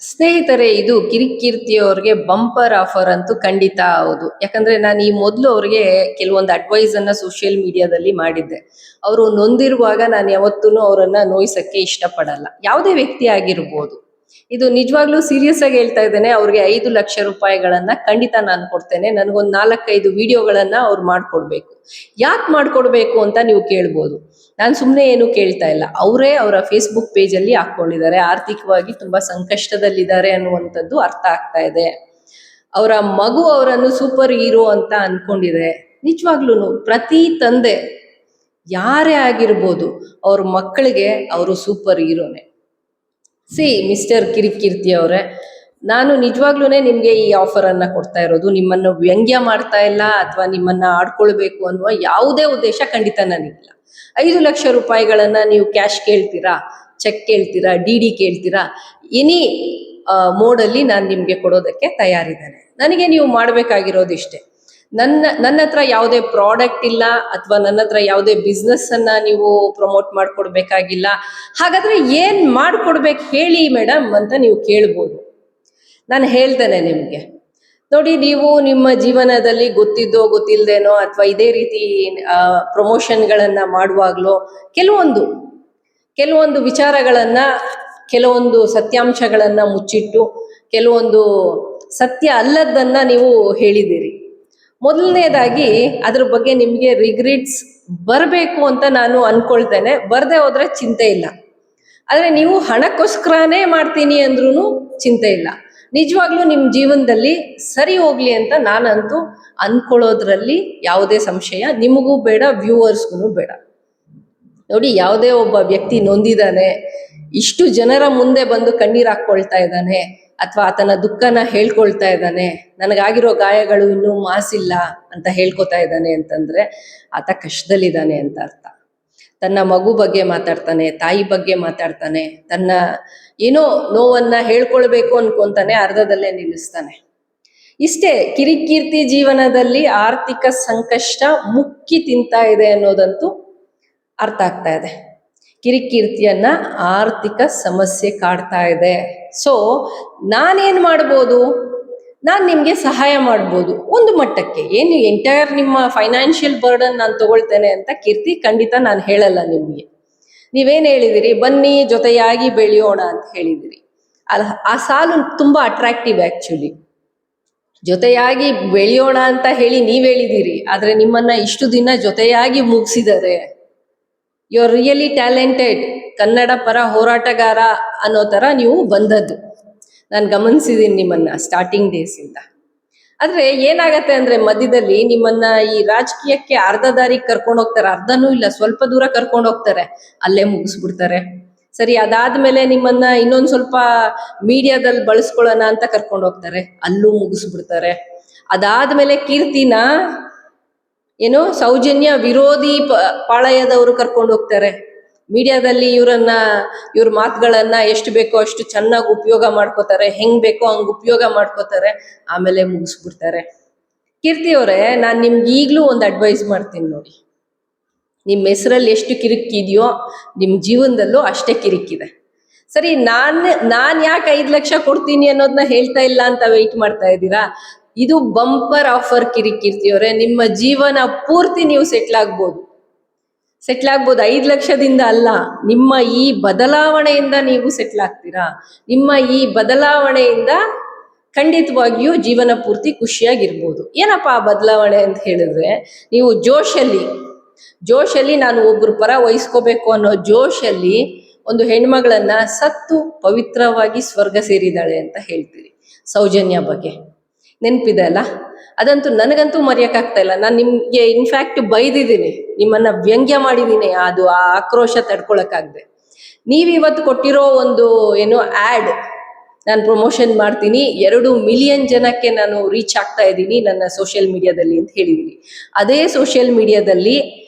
ಸ್ನೇಹಿತರೆ, ಇದು ಕಿರಿಕೀರ್ತಿ ಅವ್ರಿಗೆ ಬಂಪರ್ ಆಫರ್ ಅಂತೂ ಖಂಡಿತ ಹೌದು. ಯಾಕಂದ್ರೆ ನಾನು ಈ ಮೊದಲು ಅವ್ರಿಗೆ ಕೆಲವೊಂದು ಅಡ್ವೈಸ್ ಅನ್ನ ಸೋಷಿಯಲ್ ಮೀಡಿಯಾದಲ್ಲಿ ಮಾಡಿದ್ದೆ. ಅವರು ನೊಂದಿರುವಾಗ ನಾನು ಯಾವತ್ತೂ ಅವರನ್ನ ನೋಯಿಸಕ್ಕೆ ಇಷ್ಟಪಡಲ್ಲ, ಯಾವುದೇ ವ್ಯಕ್ತಿ ಆಗಿರ್ಬೋದು. ಇದು ನಿಜವಾಗ್ಲೂ ಸೀರಿಯಸ್ ಆಗಿ ಹೇಳ್ತಾ ಇದ್ದೇನೆ. ಅವ್ರಿಗೆ 5 ಲಕ್ಷ ರೂಪಾಯಿಗಳನ್ನ ಖಂಡಿತ ನಾನು ಕೊಡ್ತೇನೆ. ನನಗೊಂದು 4-5 ವಿಡಿಯೋಗಳನ್ನ ಅವ್ರು ಮಾಡ್ಕೊಡ್ಬೇಕು. ಯಾಕೆ ಮಾಡ್ಕೊಡ್ಬೇಕು ಅಂತ ನೀವು ಕೇಳ್ಬೋದು. ನಾನು ಸುಮ್ಮನೆ ಏನು ಕೇಳ್ತಾ ಇಲ್ಲ. ಅವರೇ ಅವರ ಫೇಸ್ಬುಕ್ ಪೇಜಲ್ಲಿ ಹಾಕೊಂಡಿದ್ದಾರೆ. ಆರ್ಥಿಕವಾಗಿ ತುಂಬಾ ಸಂಕಷ್ಟದಲ್ಲಿದ್ದಾರೆ ಅನ್ನುವಂಥದ್ದು ಅರ್ಥ ಆಗ್ತಾ ಇದೆ. ಅವರ ಮಗು ಅವರನ್ನು ಸೂಪರ್ ಹೀರೋ ಅಂತ ಅನ್ಕೊಂಡಿದೆ. ನಿಜವಾಗ್ಲೂ ಪ್ರತಿ ತಂದೆ ಯಾರೇ ಆಗಿರ್ಬೋದು, ಅವ್ರ ಮಕ್ಕಳಿಗೆ ಅವರು ಸೂಪರ್ ಹೀರೋನೆ. ಮಿಸ್ಟರ್ ಕಿರಿಕೀರ್ತಿ ಅವರೇ, ನಾನು ನಿಜವಾಗ್ಲೂ ನಿಮಗೆ ಈ ಆಫರ್ ಅನ್ನ ಕೊಡ್ತಾ ಇರೋದು ನಿಮ್ಮನ್ನು ವ್ಯಂಗ್ಯ ಮಾಡ್ತಾ ಇಲ್ಲ ಅಥವಾ ನಿಮ್ಮನ್ನ ಆಡ್ಕೊಳ್ಬೇಕು ಅನ್ನುವ ಯಾವುದೇ ಉದ್ದೇಶ ಖಂಡಿತ ನನಗಿಲ್ಲ. 5 ಲಕ್ಷ ರೂಪಾಯಿಗಳನ್ನ ನೀವು ಕ್ಯಾಶ್ ಕೇಳ್ತೀರಾ, ಚೆಕ್ ಕೇಳ್ತೀರಾ, ಡಿ ಕೇಳ್ತೀರಾ, ಎನಿ ಮೋಡಲ್ಲಿ ನಾನು ನಿಮ್ಗೆ ಕೊಡೋದಕ್ಕೆ ತಯಾರಿದ್ದೇನೆ. ನನಗೆ ನೀವು ಮಾಡ್ಬೇಕಾಗಿರೋದಿಷ್ಟೇ. ನನ್ನ ಹತ್ರ ಯಾವುದೇ ಪ್ರಾಡಕ್ಟ್ ಇಲ್ಲ ಅಥವಾ ನನ್ನ ಹತ್ರ ಯಾವುದೇ ಬಿಸ್ನೆಸ್ ಅನ್ನ ನೀವು ಪ್ರಮೋಟ್ ಮಾಡ್ಕೊಡ್ಬೇಕಾಗಿಲ್ಲ. ಹಾಗಾದ್ರೆ ಏನ್ ಮಾಡ್ಕೊಡ್ಬೇಕು ಹೇಳಿ ಮೇಡಮ್ ಅಂತ ನೀವು ಕೇಳ್ಬೋದು. ನಾನು ಹೇಳ್ತೇನೆ ನಿಮ್ಗೆ. ನೋಡಿ, ನೀವು ನಿಮ್ಮ ಜೀವನದಲ್ಲಿ ಗೊತ್ತಿದ್ದೋ ಗೊತ್ತಿಲ್ದೇನೋ ಅಥವಾ ಇದೇ ರೀತಿ ಪ್ರಮೋಷನ್ಗಳನ್ನ ಮಾಡುವಾಗ್ಲೋ ಕೆಲವೊಂದು ವಿಚಾರಗಳನ್ನ, ಕೆಲವೊಂದು ಸತ್ಯಾಂಶಗಳನ್ನ ಮುಚ್ಚಿಟ್ಟು ಕೆಲವೊಂದು ಸತ್ಯ ಅಲ್ಲದನ್ನ ನೀವು ಹೇಳಿದಿರಿ. ಮೊದಲನೇದಾಗಿ ಅದ್ರ ಬಗ್ಗೆ ನಿಮಗೆ ರಿಗ್ರೆಟ್ಸ್ ಬರಬೇಕು ಅಂತ ನಾನು ಅನ್ಕೊಳ್ತೇನೆ. ಬರ್ದೆ ಹೋದ್ರೆ ಚಿಂತೆ ಇಲ್ಲ. ಆದ್ರೆ ನೀವು ಹಣಕ್ಕೋಸ್ಕರನೇ ಮಾಡ್ತೀನಿ ಅಂದ್ರೂ ಚಿಂತೆ ಇಲ್ಲ. ನಿಜವಾಗ್ಲೂ ನಿಮ್ಮ ಜೀವನದಲ್ಲಿ ಸರಿ ಹೋಗ್ಲಿ ಅಂತ ನಾನಂತೂ ಅನ್ಕೊಳ್ಳೋದ್ರಲ್ಲಿ ಯಾವುದೇ ಸಂಶಯ ನಿಮಗೂ ಬೇಡ, ವ್ಯೂವರ್ಸ್ಗೂ ಬೇಡ. ನೋಡಿ, ಯಾವುದೇ ಒಬ್ಬ ವ್ಯಕ್ತಿ ನೊಂದಿದ್ದಾನೆ, ಇಷ್ಟು ಜನರ ಮುಂದೆ ಬಂದು ಕಣ್ಣೀರು ಹಾಕ್ಕೊಳ್ತಾ ಇದ್ದಾನೆ ಅಥವಾ ಆತನ ದುಃಖನ ಹೇಳ್ಕೊಳ್ತಾ ಇದ್ದಾನೆ, ನನಗಾಗಿರೋ ಗಾಯಗಳು ಇನ್ನೂ ಮಾಸಿಲ್ಲ ಅಂತ ಹೇಳ್ಕೊತಾ ಇದ್ದಾನೆ ಅಂತಂದ್ರೆ ಆತ ಕಷ್ಟದಲ್ಲಿದ್ದಾನೆ ಅಂತ ಅರ್ಥ. ತನ್ನ ಮಗು ಬಗ್ಗೆ ಮಾತಾಡ್ತಾನೆ, ತಾಯಿ ಬಗ್ಗೆ ಮಾತಾಡ್ತಾನೆ, ತನ್ನ ಏನೋ ನೋವನ್ನ ಹೇಳ್ಕೊಳ್ಬೇಕು ಅನ್ಕೊಂತಾನೆ, ಅರ್ಧದಲ್ಲೇ ನಿಲ್ಲಿಸ್ತಾನೆ. ಇಷ್ಟೇ, ಕಿರಿಕೀರ್ತಿ ಜೀವನದಲ್ಲಿ ಆರ್ಥಿಕ ಸಂಕಷ್ಟ ಮುಕ್ಕಿ ತಿಂತಾ ಇದೆ ಅನ್ನೋದಂತೂ ಅರ್ಥ ಆಗ್ತಾ ಇದೆ. ಕಿರಿಕೀರ್ತಿಯನ್ನ ಆರ್ಥಿಕ ಸಮಸ್ಯೆ ಕಾಡ್ತಾ ಇದೆ. ಸೊ ನಾನೇನ್ ಮಾಡ್ಬೋದು? ನಾನು ನಿಮ್ಗೆ ಸಹಾಯ ಮಾಡ್ಬೋದು ಒಂದು ಮಟ್ಟಕ್ಕೆ. ಏನು ಎಂಟೈರ್ ನಿಮ್ಮ ಫೈನಾನ್ಷಿಯಲ್ ಬರ್ಡನ್ ನಾನು ತಗೊಳ್ತೇನೆ ಅಂತ ಕೀರ್ತಿ ಖಂಡಿತ ನಾನು ಹೇಳಲ್ಲ ನಿಮ್ಗೆ. ನೀವೇನ್ ಹೇಳಿದಿರಿ, ಬನ್ನಿ ಜೊತೆಯಾಗಿ ಬೆಳೆಯೋಣ ಅಂತ ಹೇಳಿದಿರಿ. ಆ ಸಾಲು ತುಂಬಾ ಅಟ್ರಾಕ್ಟಿವ್ ಆಕ್ಚುಲಿ. ಜೊತೆಯಾಗಿ ಬೆಳೆಯೋಣ ಅಂತ ಹೇಳಿ ನೀವ್ ಹೇಳಿದಿರಿ, ಆದ್ರೆ ನಿಮ್ಮನ್ನ ಇಷ್ಟು ದಿನ ಜೊತೆಯಾಗಿ ಮುಗಿಸಿದರೆ. You are really talented, Kannada ಪರ ಹೋರಾಟಗಾರ ಅನ್ನೋ ತರ ನೀವು ಬಂದದ್ದು ನಾನು ಗಮನಿಸಿದ್ದೀನಿ ನಿಮ್ಮನ್ನ ಸ್ಟಾರ್ಟಿಂಗ್ ಡೇಸ್ ಇಂದ. ಆದ್ರೆ ಏನಾಗತ್ತೆ ಅಂದ್ರೆ ಮಧ್ಯದಲ್ಲಿ ನಿಮ್ಮನ್ನ ಈ ರಾಜಕೀಯಕ್ಕೆ ಅರ್ಧ ದಾರಿ ಕರ್ಕೊಂಡು ಹೋಗ್ತಾರೆ, ಅರ್ಧನೂ ಇಲ್ಲ, ಸ್ವಲ್ಪ ದೂರ ಕರ್ಕೊಂಡು ಹೋಗ್ತಾರೆ, ಅಲ್ಲೇ ಮುಗಿಸ್ಬಿಡ್ತಾರೆ. ಸರಿ, ಅದಾದ್ಮೇಲೆ ನಿಮ್ಮನ್ನ ಇನ್ನೊಂದ್ ಸ್ವಲ್ಪ ಮೀಡಿಯಾದಲ್ಲಿ ಬಳಸ್ಕೊಳ್ಳೋಣ ಅಂತ ಕರ್ಕೊಂಡು ಹೋಗ್ತಾರೆ, ಅಲ್ಲೂ ಮುಗಿಸ್ಬಿಡ್ತಾರೆ. ಅದಾದ್ಮೇಲೆ ಕೀರ್ತಿನ ಏನೋ ಸೌಜನ್ಯ ವಿರೋಧಿ ಪಾಳಯದವರು ಕರ್ಕೊಂಡು ಹೋಗ್ತಾರೆ. ಮೀಡಿಯಾದಲ್ಲಿ ಇವ್ರ ಮಾತುಗಳನ್ನ ಎಷ್ಟು ಬೇಕೋ ಅಷ್ಟು ಚೆನ್ನಾಗಿ ಉಪಯೋಗ ಮಾಡ್ಕೋತಾರೆ, ಹೆಂಗ್ ಬೇಕೋ ಹಂಗ್ ಉಪಯೋಗ ಮಾಡ್ಕೋತಾರೆ, ಆಮೇಲೆ ಮುಗಿಸ್ಬಿಡ್ತಾರೆ. ಕೀರ್ತಿ ಅವರೇ, ನಾನು ನಿಮ್ಗೆ ಈಗ್ಲೂ ಒಂದು ಅಡ್ವೈಸ್ ಮಾಡ್ತೀನಿ ನೋಡಿ. ನಿಮ್ಮ ಹೆಸರಲ್ಲಿ ಎಷ್ಟು ಕಿರಿಕಿದೆಯೋ ನಿಮ್ಮ ಜೀವನದಲ್ಲೂ ಅಷ್ಟೇ ಕಿರಿಕಿದೆ. ಸರಿ, ನಾನ್ ಯಾಕೆ 5 ಲಕ್ಷ ಕೊಡ್ತೀನಿ ಅನ್ನೋದನ್ನ ಹೇಳ್ತಾ ಇಲ್ಲ ಅಂತ ವೆಯ್ಟ್ ಮಾಡ್ತಾ ಇದ್ದೀರಾ? ಇದು ಬಂಪರ್ ಆಫರ್ ಕಿರಿಕೀರ್ತಿಯವರೇ. ನಿಮ್ಮ ಜೀವನ ಪೂರ್ತಿ ನೀವು ಸೆಟ್ಲ್ ಆಗ್ಬೋದು. 5 ಲಕ್ಷದಿಂದ ಅಲ್ಲ, ನಿಮ್ಮ ಈ ಬದಲಾವಣೆಯಿಂದ ನೀವು ಸೆಟ್ಲ್ ಆಗ್ತೀರಾ. ನಿಮ್ಮ ಈ ಬದಲಾವಣೆಯಿಂದ ಖಂಡಿತವಾಗಿಯೂ ಜೀವನ ಪೂರ್ತಿ ಖುಷಿಯಾಗಿರ್ಬೋದು. ಏನಪ್ಪ ಆ ಬದಲಾವಣೆ ಅಂತ ಹೇಳಿದ್ರೆ, ನೀವು ಜೋಶಲ್ಲಿ ನಾನು ಒಬ್ರು ಪರ ವಹಿಸ್ಕೋಬೇಕು ಅನ್ನೋ ಜೋಶಲ್ಲಿ ಒಂದು ಹೆಣ್ಮಗಳನ್ನ ಸತ್ತು ಪವಿತ್ರವಾಗಿ ಸ್ವರ್ಗ ಸೇರಿದಾಳೆ ಅಂತ ಹೇಳ್ತೀರಿ. ಸೌಜನ್ಯ ಬಗ್ಗೆ ನೆನಪಿದೆ ಅಲ್ಲ? ಅದಂತೂ ನನಗಂತೂ ಮರೆಯಕ್ಕಾಗ್ತಾ ಇಲ್ಲ. ನಾನು ನಿಮ್ಗೆ ಇನ್ಫ್ಯಾಕ್ಟ್ ಬೈದಿದ್ದೀನಿ, ನಿಮ್ಮನ್ನ ವ್ಯಂಗ್ಯ ಮಾಡಿದ್ದೀನಿ. ಅದು ಆ ಆಕ್ರೋಶ ತಡ್ಕೊಳಕ್ಕಾಗದೆ ನೀವಿವತ್ತು ಕೊಟ್ಟಿರೋ ಒಂದು ಆ್ಯಡ್ ನಾನು ಪ್ರಮೋಷನ್ ಮಾಡ್ತೀನಿ, 2 ಮಿಲಿಯನ್ ಜನಕ್ಕೆ ನಾನು ರೀಚ್ ಆಗ್ತಾ ಇದ್ದೀನಿ ನನ್ನ ಸೋಷಿಯಲ್ ಮೀಡಿಯಾದಲ್ಲಿ ಅಂತ ಹೇಳಿದಿರಿ. ಅದೇ ಸೋಷಿಯಲ್ ಮೀಡಿಯಾದಲ್ಲಿ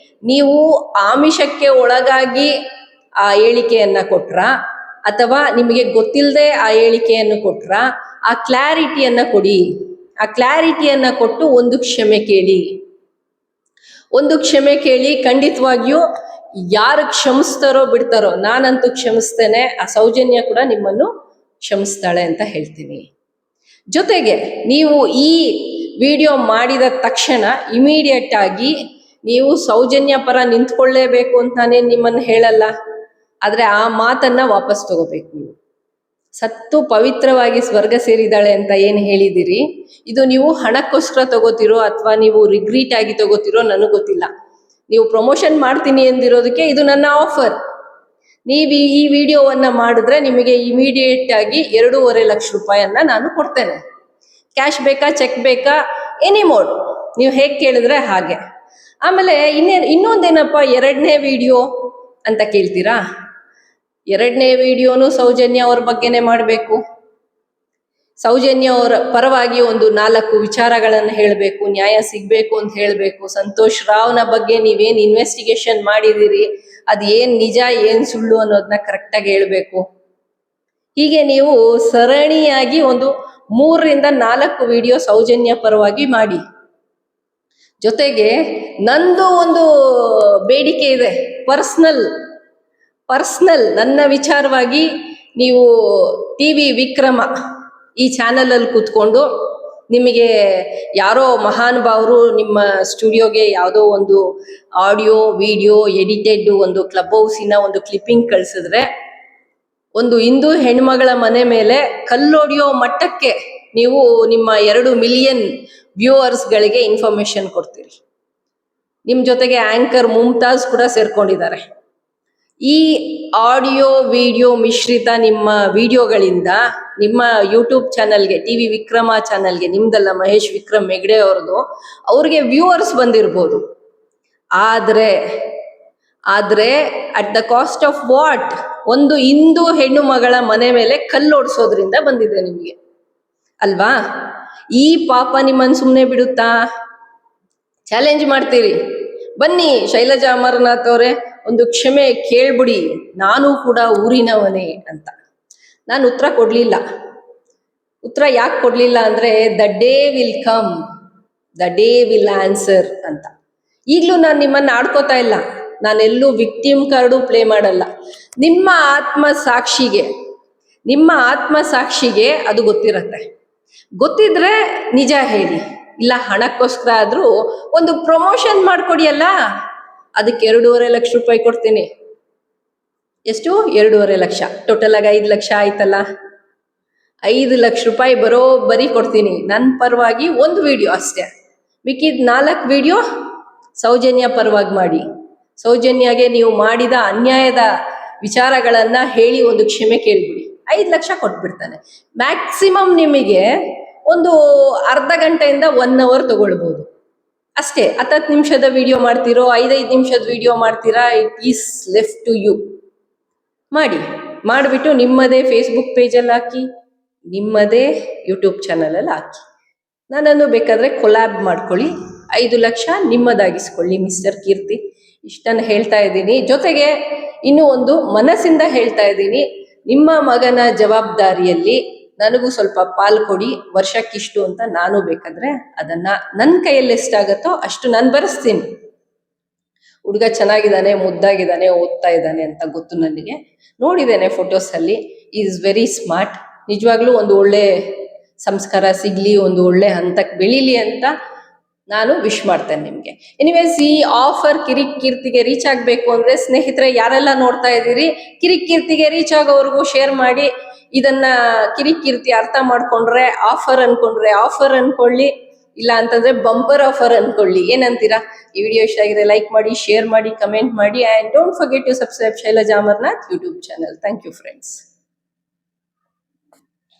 ನೀವು ಆಮಿಷಕ್ಕೆ ಒಳಗಾಗಿ ಆ ಹೇಳಿಕೆಯನ್ನ ಕೊಟ್ರ ಅಥವಾ ನಿಮಗೆ ಗೊತ್ತಿಲ್ಲದೆ ಆ ಹೇಳಿಕೆಯನ್ನು ಕೊಟ್ರ, ಆ ಕ್ಲಾರಿಟಿಯನ್ನ ಕೊಡಿ. ಆ ಕ್ಲಾರಿಟಿಯನ್ನ ಕೊಟ್ಟು ಒಂದು ಕ್ಷಮೆ ಕೇಳಿ. ಖಂಡಿತವಾಗಿಯೂ ಯಾರು ಕ್ಷಮಿಸ್ತಾರೋ ಬಿಡ್ತಾರೋ, ನಾನಂತೂ ಕ್ಷಮಿಸ್ತೇನೆ. ಆ ಸೌಜನ್ಯ ಕೂಡ ನಿಮ್ಮನ್ನು ಕ್ಷಮಿಸ್ತಾಳೆ ಅಂತ ಹೇಳ್ತೀನಿ. ಜೊತೆಗೆ ನೀವು ಈ ವಿಡಿಯೋ ಮಾಡಿದ ತಕ್ಷಣ ಇಮಿಡಿಯೇಟ್ ಆಗಿ ನೀವು ಸೌಜನ್ಯ ಪರ ನಿಂತ್ಕೊಳ್ಳೇಬೇಕು ಅಂತಾನೆ ನಿಮ್ಮನ್ನು ಹೇಳಲ್ಲ, ಆದರೆ ಆ ಮಾತನ್ನ ವಾಪಸ್ ತಗೋಬೇಕು. ನೀವು ಸತ್ತು ಪವಿತ್ರವಾಗಿ ಸ್ವರ್ಗ ಸೇರಿದಾಳೆ ಅಂತ ಏನು ಹೇಳಿದಿರಿ, ಇದು ನೀವು ಹಣಕ್ಕೋಸ್ಕರ ತಗೋತಿರೋ ಅಥವಾ ನೀವು ರಿಗ್ರೀಟ್ ಆಗಿ ತಗೋತಿರೋ ನನಗೆ ಗೊತ್ತಿಲ್ಲ. ನೀವು ಪ್ರಮೋಷನ್ ಮಾಡ್ತೀನಿ ಎಂದಿರೋದಕ್ಕೆ ಇದು ನನ್ನ ಆಫರ್. ನೀವು ಈ ವಿಡಿಯೋವನ್ನ ಮಾಡಿದ್ರೆ ನಿಮಗೆ ಇಮಿಡಿಯೇಟ್ ಆಗಿ 2.5 ಲಕ್ಷ ರೂಪಾಯಿಯನ್ನ ನಾನು ಕೊಡ್ತೇನೆ. ಕ್ಯಾಶ್ ಬೇಕಾ, ಚೆಕ್ ಬೇಕಾ, ಎನಿ ಮೋಡ್, ನೀವು ಹೇಗೆ ಕೇಳಿದ್ರೆ ಹಾಗೆ. ಆಮೇಲೆ ಇನ್ನೊಂದೇನಪ್ಪ 2ನೇ ವಿಡಿಯೋ ಅಂತ ಕೇಳ್ತೀರಾ. 2ನೇ ವಿಡಿಯೋನು ಸೌಜನ್ಯ ಅವ್ರ ಬಗ್ಗೆನೇ ಮಾಡಬೇಕು. ಸೌಜನ್ಯ ಅವರ ಪರವಾಗಿ ಒಂದು 4 ವಿಚಾರಗಳನ್ನು ಹೇಳಬೇಕು, ನ್ಯಾಯ ಸಿಗ್ಬೇಕು ಅಂತ ಹೇಳಬೇಕು. ಸಂತೋಷ್ ರಾವ್ನ ಬಗ್ಗೆ ನೀವೇನು ಇನ್ವೆಸ್ಟಿಗೇಷನ್ ಮಾಡಿದಿರಿ, ಅದು ಏನ್ ನಿಜ ಏನ್ ಸುಳ್ಳು ಅನ್ನೋದನ್ನ ಕರೆಕ್ಟಾಗಿ ಹೇಳ್ಬೇಕು. ಹೀಗೆ ನೀವು ಸರಣಿಯಾಗಿ ಒಂದು 3ರಿಂದ 4 ವಿಡಿಯೋ ಸೌಜನ್ಯ ಪರವಾಗಿ ಮಾಡಿ. ಜೊತೆಗೆ ನಂದು ಒಂದು ಬೇಡಿಕೆ ಇದೆ, ಪರ್ಸ್ನಲ್ ನನ್ನ ವಿಚಾರವಾಗಿ ನೀವು ಟಿವಿ ವಿಕ್ರಮ ಈ ಚಾನಲಲ್ಲಿ ಕೂತ್ಕೊಂಡು ನಿಮಗೆ ಯಾರೋ ಮಹಾನುಭಾವರು ನಿಮ್ಮ ಸ್ಟುಡಿಯೋಗೆ ಯಾವುದೋ ಒಂದು ಆಡಿಯೋ ವಿಡಿಯೋ ಎಡಿಟೆಡ್ ಒಂದು ಕ್ಲಬ್ ಹೌಸಿನ ಒಂದು ಕ್ಲಿಪ್ಪಿಂಗ್ ಕಳಿಸಿದ್ರೆ ಒಂದು ಹಿಂದೂ ಹೆಣ್ಮಗಳ ಮನೆ ಮೇಲೆ ಕಲ್ಲೊಡೆಯೋ ಮಟ್ಟಕ್ಕೆ ನೀವು ನಿಮ್ಮ 2 ಮಿಲಿಯನ್ ವ್ಯೂವರ್ಸ್ಗಳಿಗೆ ಇನ್ಫಾರ್ಮೇಶನ್ ಕೊಡ್ತೀರಿ. ನಿಮ್ಮ ಜೊತೆಗೆ ಆಂಕರ್ ಮುಮ್ತಾಜ್ ಕೂಡ ಸೇರ್ಕೊಂಡಿದ್ದಾರೆ. ಈ ಆಡಿಯೋ ವಿಡಿಯೋ ಮಿಶ್ರಿತ ನಿಮ್ಮ ವಿಡಿಯೋಗಳಿಂದ ನಿಮ್ಮ ಯೂಟ್ಯೂಬ್ ಚಾನಲ್ಗೆ, ಟಿವಿ ವಿಕ್ರಮ ಚಾನಲ್ಗೆ, ನಿಮ್ದಲ್ಲ ಮಹೇಶ್ ವಿಕ್ರಮ್ ಹೆಗ್ಡೆ ಅವ್ರದ್ದು, ಅವ್ರಿಗೆ ವ್ಯೂವರ್ಸ್ ಬಂದಿರ್ಬೋದು. ಆದ್ರೆ at the cost of what? ಒಂದು ಹಿಂದೂ ಹೆಣ್ಣು ಮಗಳ ಮನೆ ಮೇಲೆ ಕಲ್ಲೋಡ್ಸೋದ್ರಿಂದ ಬಂದಿದೆ ನಿಮಗೆ ಅಲ್ವಾ? ಈ ಪಾಪ ನಿಮ್ಮನ್ನು ಸುಮ್ಮನೆ ಬಿಡುತ್ತಾ? ಚಾಲೆಂಜ್ ಮಾಡ್ತೀರಿ, ಬನ್ನಿ ಶೈಲಜಾ ಅಮರನಾಥ್ ಅವರೇ ಒಂದು ಕ್ಷಮೆ ಕೇಳ್ಬಿಡಿ, ನಾನು ಕೂಡ ಊರಿನವನೇ ಅಂತ. ನಾನು ಉತ್ತರ ಕೊಡ್ಲಿಲ್ಲ. ಉತ್ತರ ಯಾಕೆ ಕೊಡ್ಲಿಲ್ಲ ಅಂದ್ರೆ the day will come, the day will answer ಅಂತ. ಈಗಲೂ ನಾನು ನಿಮ್ಮನ್ನ ಆಡ್ಕೋತಾ ಇಲ್ಲ, ನಾನೆಲ್ಲೂ ವಿಕ್ಟಿಮ್ ಕಾರ್ಡು ಪ್ಲೇ ಮಾಡಲ್ಲ. ನಿಮ್ಮ ಆತ್ಮಸಾಕ್ಷಿಗೆ ಅದು ಗೊತ್ತಿರತ್ತೆ. ಗೊತ್ತಿದ್ರೆ ನಿಜ ಹೇಳಿ, ಇಲ್ಲ ಹಣಕ್ಕೋಸ್ಕರ ಆದ್ರೂ ಒಂದು ಪ್ರಮೋಷನ್ ಮಾಡ್ಕೊಡಿಯಲ್ಲ, ಅದಕ್ಕೆ 2.5 ಲಕ್ಷ ರೂಪಾಯಿ ಕೊಡ್ತೀನಿ. ಎಷ್ಟು? 2.5 ಲಕ್ಷ. ಟೋಟಲ್ ಆಗಿ 5 ಲಕ್ಷ ಆಯ್ತಲ್ಲ. 5 ಲಕ್ಷ ರೂಪಾಯಿ ಬರೀ ಕೊಡ್ತೀನಿ. ನನ್ನ ಪರವಾಗಿ ಒಂದು ವಿಡಿಯೋ ಅಷ್ಟೇ, ಮಿಕ್ಕಿದ 4 ವಿಡಿಯೋ ಸೌಜನ್ಯ ಪರವಾಗಿ ಮಾಡಿ. ಸೌಜನ್ಯಗೆ ನೀವು ಮಾಡಿದ ಅನ್ಯಾಯದ ವಿಚಾರಗಳನ್ನ ಹೇಳಿ ಒಂದು ಕ್ಷಮೆ ಕೇಳ್ಬಿಡಿ. 5 ಲಕ್ಷ ಕೊಟ್ಬಿಡ್ತಾನೆ. ಮ್ಯಾಕ್ಸಿಮಮ್ ನಿಮಗೆ ಒಂದು ಅರ್ಧ ಗಂಟೆಯಿಂದ 1 ಅವರ್ ತಗೊಳ್ಬೋದು ಅಷ್ಟೇ. 10 ನಿಮಿಷದ ವಿಡಿಯೋ ಮಾಡ್ತಿರೋ, 5 ನಿಮಿಷದ ವಿಡಿಯೋ ಮಾಡ್ತೀರಾ, it is left to you. ಮಾಡಿಬಿಟ್ಟು ನಿಮ್ಮದೇ ಫೇಸ್ಬುಕ್ ಪೇಜಲ್ಲಿ ಹಾಕಿ, ನಿಮ್ಮದೇ ಯೂಟ್ಯೂಬ್ ಚಾನಲಲ್ಲಿ ಹಾಕಿ. ನನ್ನನ್ನು ಬೇಕಾದರೆ ಕೊಲ್ಯಾಬ್ ಮಾಡ್ಕೊಳ್ಳಿ, 5 ಲಕ್ಷ ನಿಮ್ಮದಾಗಿಸ್ಕೊಳ್ಳಿ ಮಿಸ್ಟರ್ ಕೀರ್ತಿ. ಇಷ್ಟನ್ನು ಹೇಳ್ತಾ ಇದ್ದೀನಿ. ಜೊತೆಗೆ ಇನ್ನೂ ಒಂದು ಮನಸ್ಸಿಂದ ಹೇಳ್ತಾ ಇದ್ದೀನಿ, ನಿಮ್ಮ ಮಗನ ಜವಾಬ್ದಾರಿಯಲ್ಲಿ ನನಗೂ ಸ್ವಲ್ಪ ಪಾಲು ಕೊಡಿ, ವರ್ಷಕ್ಕಿಷ್ಟು ಅಂತ. ನಾನು ಬೇಕಾದ್ರೆ ಅದನ್ನ ನನ್ನ ಕೈಯಲ್ಲಿ ಎಷ್ಟಾಗತ್ತೋ ಅಷ್ಟು ನಾನು ಬರೆಸ್ತೀನಿ. ಹುಡುಗ ಚೆನ್ನಾಗಿದ್ದಾನೆ, ಮುದ್ದಾಗಿದ್ದಾನೆ, ಓದ್ತಾ ಇದ್ದಾನೆ ಅಂತ ಗೊತ್ತು ನನಗೆ, ನೋಡಿದ್ದೇನೆ ಫೋಟೋಸಲ್ಲಿ. Is very smart. ನಿಜವಾಗ್ಲೂ ಒಂದು ಒಳ್ಳೆ ಸಂಸ್ಕಾರ ಸಿಗ್ಲಿ, ಒಂದು ಒಳ್ಳೆ ಹಂತಕ್ಕೆ ಬೆಳೀಲಿ ಅಂತ ನಾನು ವಿಶ್ ಮಾಡ್ತೇನೆ ನಿಮಗೆ. ಎನಿವೇಸ್, ಈ ಆಫರ್ ಕಿರಿಕ್ ಕೀರ್ತಿಗೆ ರೀಚ್ ಆಗಬೇಕು ಅಂದರೆ ಸ್ನೇಹಿತರೆ ಯಾರೆಲ್ಲ ನೋಡ್ತಾ ಇದ್ದೀರಿ, ಕಿರಿಕ್ ಕೀರ್ತಿಗೆ ರೀಚ್ ಆಗೋವರೆಗೂ ಶೇರ್ ಮಾಡಿ. ಇದನ್ನ ಕಿರಿಕ್ ಕೀರ್ತಿ ಅರ್ಥ ಮಾಡ್ಕೊಂಡ್ರೆ ಆಫರ್ ಅನ್ಕೊಳ್ಳಿ, ಇಲ್ಲ ಅಂತಂದ್ರೆ ಬಂಪರ್ ಆಫರ್ ಅನ್ಕೊಳ್ಳಿ. ಏನಂತೀರಾ? ಈ ವಿಡಿಯೋ ಇಷ್ಟ ಆಗಿದೆ ಲೈಕ್ ಮಾಡಿ, ಶೇರ್ ಮಾಡಿ, ಕಮೆಂಟ್ ಮಾಡಿ, and don't forget to subscribe Shailaja Amarnath YouTube channel. Thank you friends.